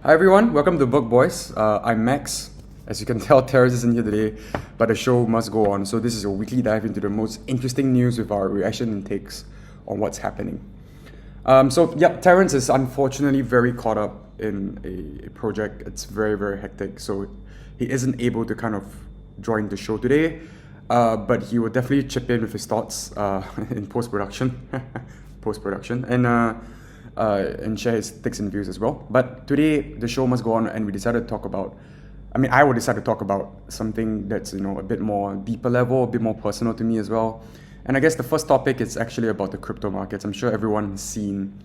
Hi everyone, welcome to BurgBoys. I'm Max. As you can tell, Terrace isn't here today, but the show must go on. So this is a weekly dive into the most interesting news with our reaction and takes on what's happening. Terrence is unfortunately very caught up in a project. It's very, very hectic. So he isn't able to kind of join the show today, but he will definitely chip in with his thoughts in post-production, and share his takes and views as well. But today, the show must go on, and we decided to talk about, I will decide to talk about something that's, a bit more deeper level, a bit more personal to me as well. And I guess the first topic is actually about the crypto markets. I'm sure everyone has seen,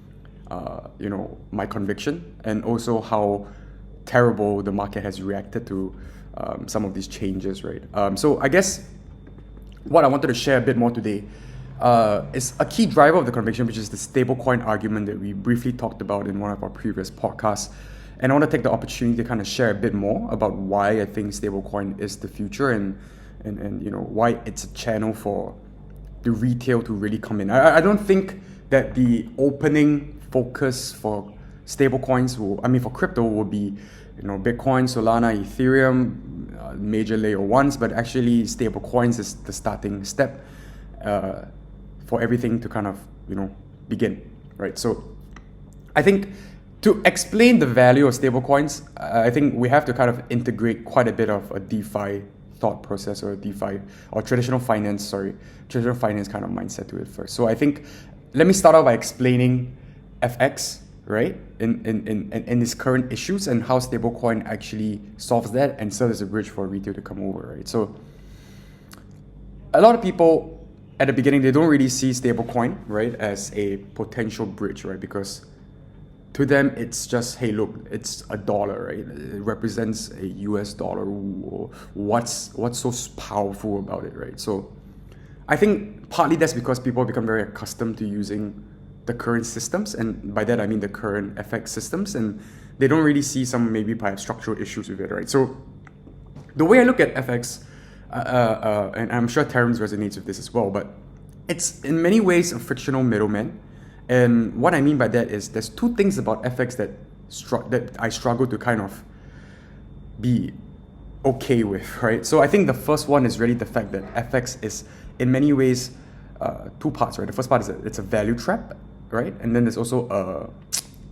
my conviction and also how terrible the market has reacted to some of these changes, right? So I guess what I wanted to share a bit more today is a key driver of the conviction, which is the stablecoin argument that we briefly talked about in one of our previous podcasts. And I want to take the opportunity to kind of share a bit more about why I think stablecoin is the future and why it's a channel for the retail to really come in. I don't think that the opening focus for stablecoins for crypto will be Bitcoin, Solana, Ethereum, major layer ones, but actually stablecoins is the starting step for everything to kind of begin, right? So I think to explain the value of stablecoins, I think we have to kind of integrate quite a bit of a DeFi thought process or traditional finance kind of mindset to it first. So I think let me start off by explaining FX, right, in its current issues and how stablecoin actually solves that and serves as a bridge for retail to come over, right? So a lot of people at the beginning, they don't really see stablecoin, right, as a potential bridge, right? Because to them, it's just, hey, look, it's a dollar, right? It represents a US dollar. What's so powerful about it, right? So I think partly that's because people become very accustomed to using the current systems. And by that, I mean the current FX systems. And they don't really see some maybe perhaps structural issues with it, right? So the way I look at FX, and I'm sure Terrence resonates with this as well, but it's in many ways a frictional middleman. And what I mean by that is there's two things about FX that I struggle to kind of be okay with, right? So I think the first one is really the fact that FX is in many ways two parts, right? The first part is it's a value trap, right? And then there's also a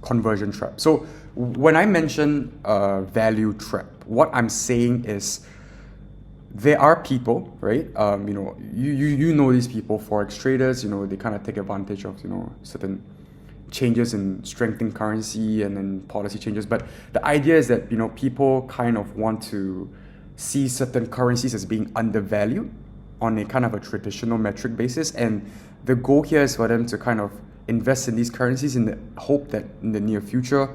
conversion trap. So when I mention value trap, what I'm saying is there are people, right? You know these people, forex traders. They kind of take advantage of certain changes in strengthening currency and then policy changes. But the idea is that people kind of want to see certain currencies as being undervalued on a kind of a traditional metric basis, and the goal here is for them to kind of invest in these currencies in the hope that in the near future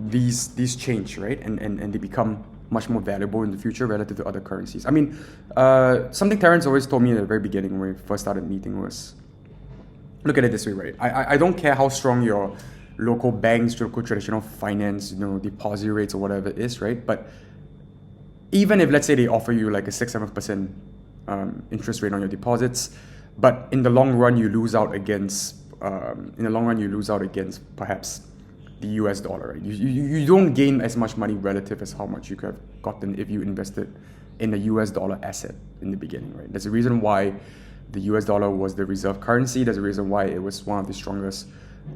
these change, right? And they become much more valuable in the future relative to other currencies. Something Terrence always told me at the very beginning when we first started meeting was, look at it this way, right? I don't care how strong your local banks, local traditional finance, deposit rates or whatever it is, right? But even if, let's say, they offer you like a 6-7% interest rate on your deposits, but in the long run you lose out against perhaps the US dollar, right? You don't gain as much money relative as how much you could have gotten if you invested in a US dollar asset in the beginning, right? There's a reason why the US dollar was the reserve currency. There's a reason why it was one of the strongest,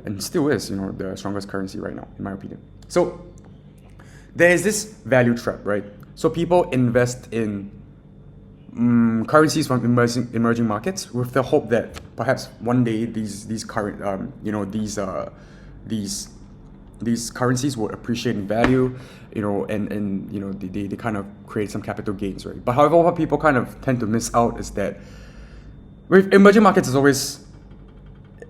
and still is, the strongest currency right now, in my opinion. So there is this value trap, right? So people invest in currencies from emerging markets with the hope that perhaps one day these currencies will appreciate in value, they kind of create some capital gains, right? But however, what people kind of tend to miss out is that with emerging markets,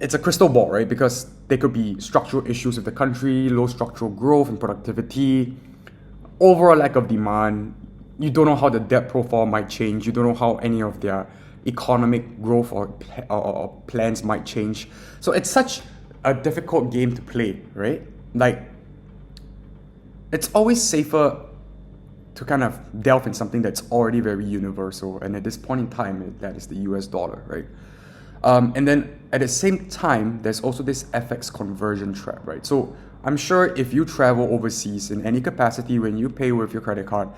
it's a crystal ball, right? Because there could be structural issues with the country, low structural growth and productivity, overall lack of demand. You don't know how the debt profile might change. You don't know how any of their economic growth or plans might change. So it's such a difficult game to play, right? Like, it's always safer to kind of delve in something that's already very universal. And at this point in time, that is the US dollar, right? And then at the same time, there's also this FX conversion trap, right? So I'm sure if you travel overseas in any capacity, when you pay with your credit card,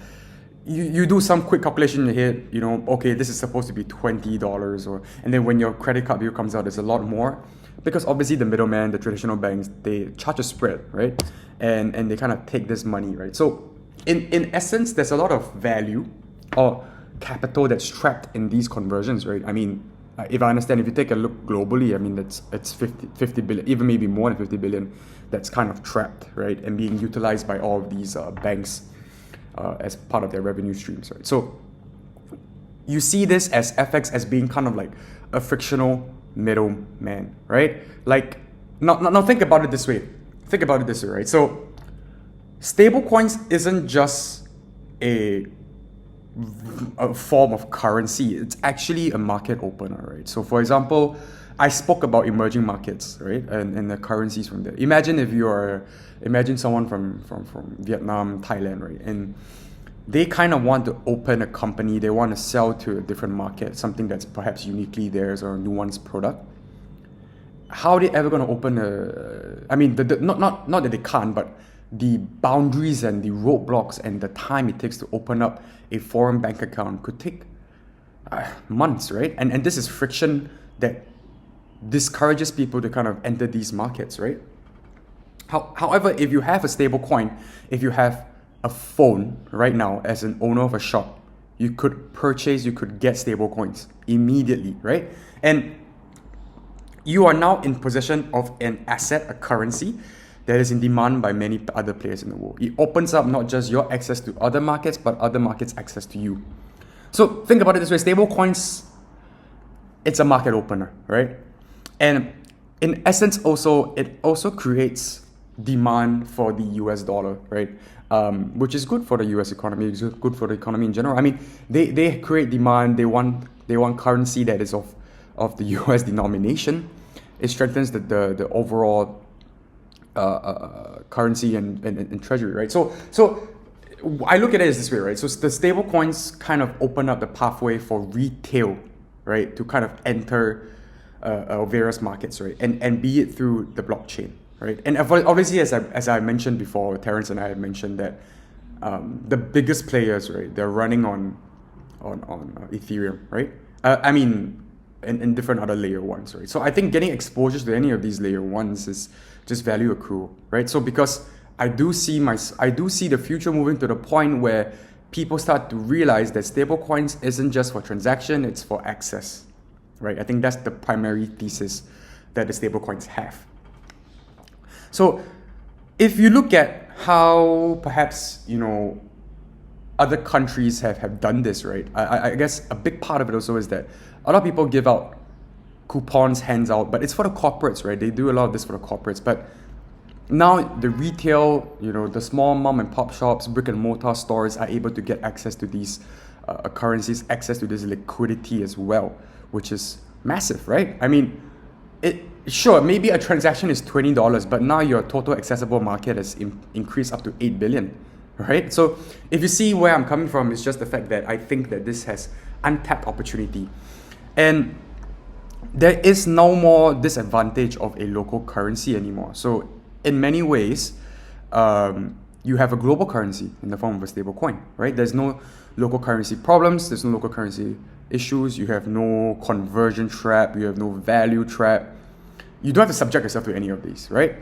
you do some quick calculation in your head, okay, this is supposed to be $20, and then when your credit card bill comes out, it's a lot more, because obviously the middleman, the traditional banks, they charge a spread, right? And they kind of take this money, right? So in essence, there's a lot of value or capital that's trapped in these conversions, right? I mean, if I understand, if you take a look globally, I mean, it's 50 billion, even maybe more than 50 billion, that's kind of trapped, right? And being utilized by all of these banks as part of their revenue streams, right? So you see this as FX as being kind of like a frictional middleman, right? Like, now think about it this way. Think about it this way, right? So stablecoins isn't just a form of currency. It's actually a market opener, right? So for example, I spoke about emerging markets, right? And the currencies from there. Imagine someone from Vietnam, Thailand, right? And they kind of want to open a company. They want to sell to a different market, something that's perhaps uniquely theirs or a nuanced product. How are they ever going to open not that they can't, but the boundaries and the roadblocks and the time it takes to open up a foreign bank account could take months, right? And this is friction that discourages people to kind of enter these markets, right? However, if you have a stable coin, if you have a phone right now as an owner of a shop, you could get stable coins immediately, right? And you are now in possession of an asset, a currency that is in demand by many other players in the world. It opens up not just your access to other markets, but other markets' access to you. So think about it this way, stable coins, it's a market opener, right? And in essence also, it also creates demand for the US dollar, right? Which is good for the US economy, it's good for the economy in general. I mean, they create demand, they want currency that is of the US denomination. It strengthens the overall currency and treasury, right? So I look at it as this way, right? So the stable coins kind of open up the pathway for retail, right, to kind of enter various markets, right, and be it through the blockchain, right? And obviously, as I mentioned before, Terence and I have mentioned that the biggest players, right, they're running on Ethereum, right? I mean, and different other layer ones, right? So I think getting exposure to any of these layer ones is just value accrual, right? So because I do see the future moving to the point where people start to realize that stablecoins isn't just for transaction, it's for access, right? I think that's the primary thesis that the stablecoins have. So if you look at how perhaps, other countries have done this, right? I guess a big part of it also is that a lot of people give out coupons, hands out, but it's for the corporates, right? They do a lot of this for the corporates. But now the retail, the small mom and pop shops, brick and mortar stores are able to get access to these currencies, access to this liquidity as well, which is massive, right? I mean, sure, maybe a transaction is $20, but now your total accessible market has increased up to 8 billion, right? So if you see where I'm coming from, it's just the fact that I think that this has untapped opportunity. And there is no more disadvantage of a local currency anymore. So in many ways, you have a global currency in the form of a stable coin, right? There's no local currency problems, there's no local currency issues, you have no conversion trap, you have no value trap. You don't have to subject yourself to any of these, right?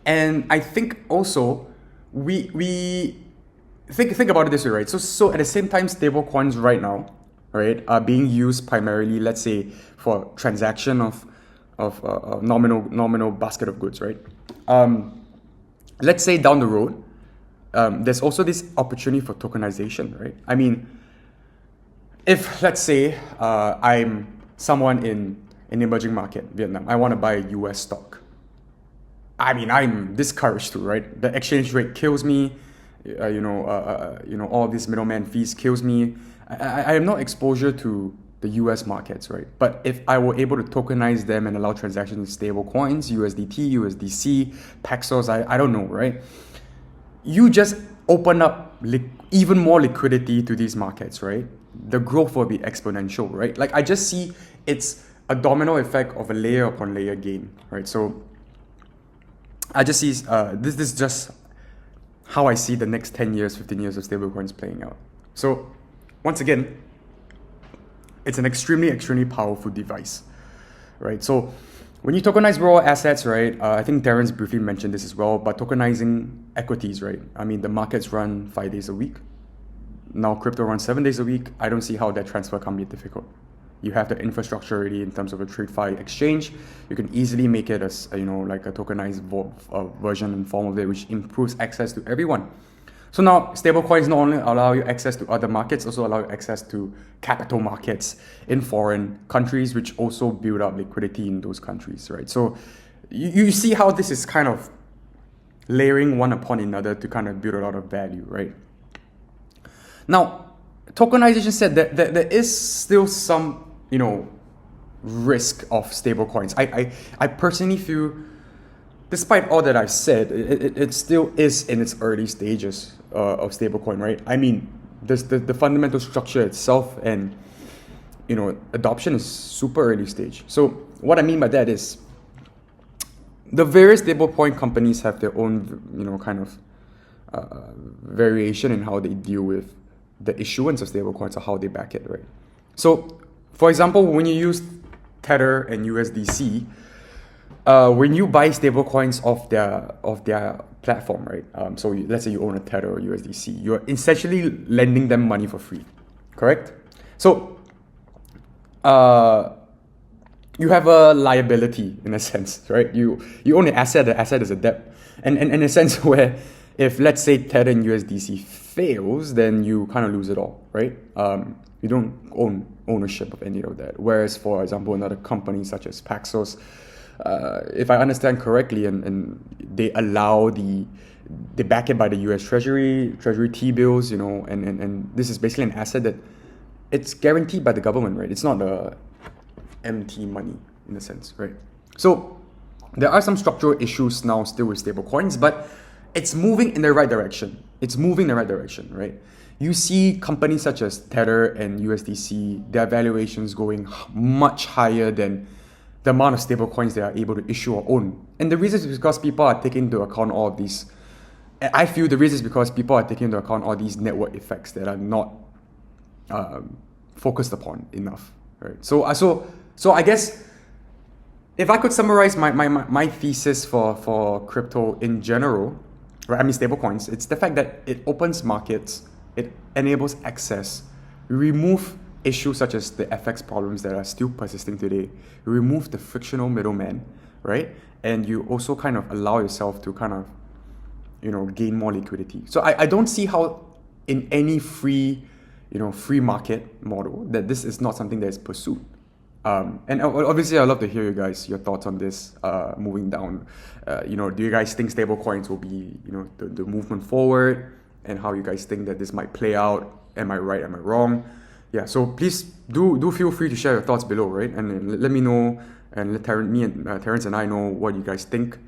And I think also we think about it this way, right? So at the same time, stable coins right now, right, are being used primarily, let's say, for transaction of nominal basket of goods, right? Let's say down the road, there's also this opportunity for tokenization, right? I mean, if let's say I'm someone in an emerging market, Vietnam, I want to buy a US stock. I mean, I'm discouraged to, right? The exchange rate kills me. All these middleman fees kills me. I have no exposure to the US markets, right? But if I were able to tokenize them and allow transactions in stable coins, USDT, USDC, Paxos, I don't know, right? You just open up even more liquidity to these markets, right? The growth will be exponential, right? Like I just see it's a domino effect of a layer upon layer gain, right? So I just see this is just how I see the next 10 years, 15 years of stablecoins playing out. So once again, it's an extremely, extremely powerful device, right? So when you tokenize raw assets, right, I think Terrence briefly mentioned this as well, but tokenizing equities, right? I mean, the markets run 5 days a week. Now crypto runs 7 days a week. I don't see how that transfer can be difficult. You have the infrastructure already in terms of a TradeFi exchange. You can easily make it as like a tokenized version and form of it, which improves access to everyone. So now stablecoins not only allow you access to other markets, also allow you access to capital markets in foreign countries, which also build up liquidity in those countries, right? So you see how this is kind of layering one upon another to kind of build a lot of value, right? Now, tokenization said that there is still some, risk of stablecoins. I personally feel, despite all that I've said, it still is in its early stages of stablecoin, right? I mean, the fundamental structure itself and, adoption is super early stage. So what I mean by that is the various stablecoin companies have their own, kind of variation in how they deal with the issuance of stablecoins or how they back it, right? So, for example, when you use Tether and USDC, when you buy stablecoins off their platform, right? So let's say you own a Tether or USDC, you're essentially lending them money for free, correct? So, you have a liability in a sense, right? You own an asset. The asset is a debt, and in a sense where if let's say Tether and USDC fails, then you kind of lose it all, right? You don't own ownership of any of that. Whereas, for example, another company such as Paxos, if I understand correctly, and they allow they back it by the US Treasury T-bills, and this is basically an asset that it's guaranteed by the government, right? It's not a empty money in a sense, right? So there are some structural issues now still with stablecoins, but it's moving in the right direction. Right? You see companies such as Tether and USDC, their valuations going much higher than the amount of stablecoins they are able to issue or own. And the reason is because people are taking into account all of these. I feel the reason is because people are taking into account all these network effects that are not focused upon enough. Right? So I guess if I could summarize my thesis for crypto in general, right? I mean stablecoins, it's the fact that it opens markets, it enables access, remove issues such as the FX problems that are still persisting today, remove the frictional middleman, right? And you also kind of allow yourself to kind of, gain more liquidity. So I don't see how in any free market model that this is not something that is pursued. And obviously, I'd love to hear your thoughts on this moving down. Do you guys think stablecoins will be, the movement forward, and how you guys think that this might play out? Am I right? Am I wrong? Yeah. So please do feel free to share your thoughts below, right? And let me know, and let Terrence and I know what you guys think.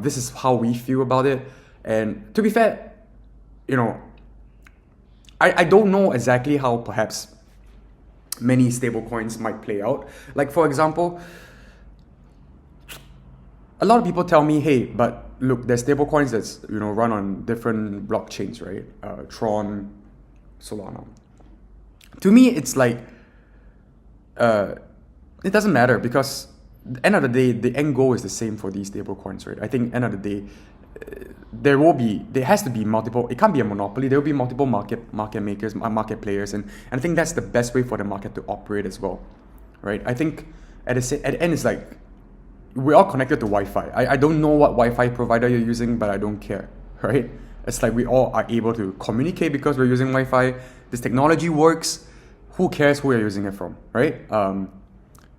This is how we feel about it. And to be fair, I don't know exactly how perhaps many stablecoins might play out. Like, for example, a lot of people tell me, hey, but look, there's stablecoins that's run on different blockchains, right? Tron, Solana. To me, it's like it doesn't matter, because at the end of the day, the end goal is the same for these stablecoins, right? I think end of the day, there has to be multiple. It can't be a monopoly. There will be multiple market makers, market players, and I think that's the best way for the market to operate as well, right? I think at the end, it's like we're all connected to Wi-Fi. I don't know what Wi-Fi provider you're using, but I don't care, right? It's like we all are able to communicate because we're using Wi-Fi. This technology works. Who cares who you're using it from, right?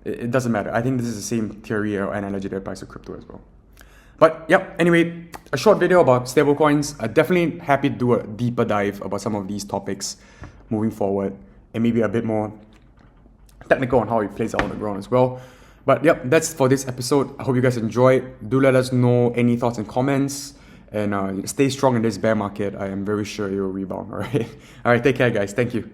It doesn't matter. I think this is the same theory or analogy that applies to crypto as well. But yep, anyway, a short video about stablecoins. Definitely happy to do a deeper dive about some of these topics moving forward, and maybe a bit more technical on how it plays out on the ground as well. But yep, that's for this episode. I hope you guys enjoyed. Do let us know any thoughts and comments, and stay strong in this bear market. I am very sure it will rebound. All right, take care, guys. Thank you.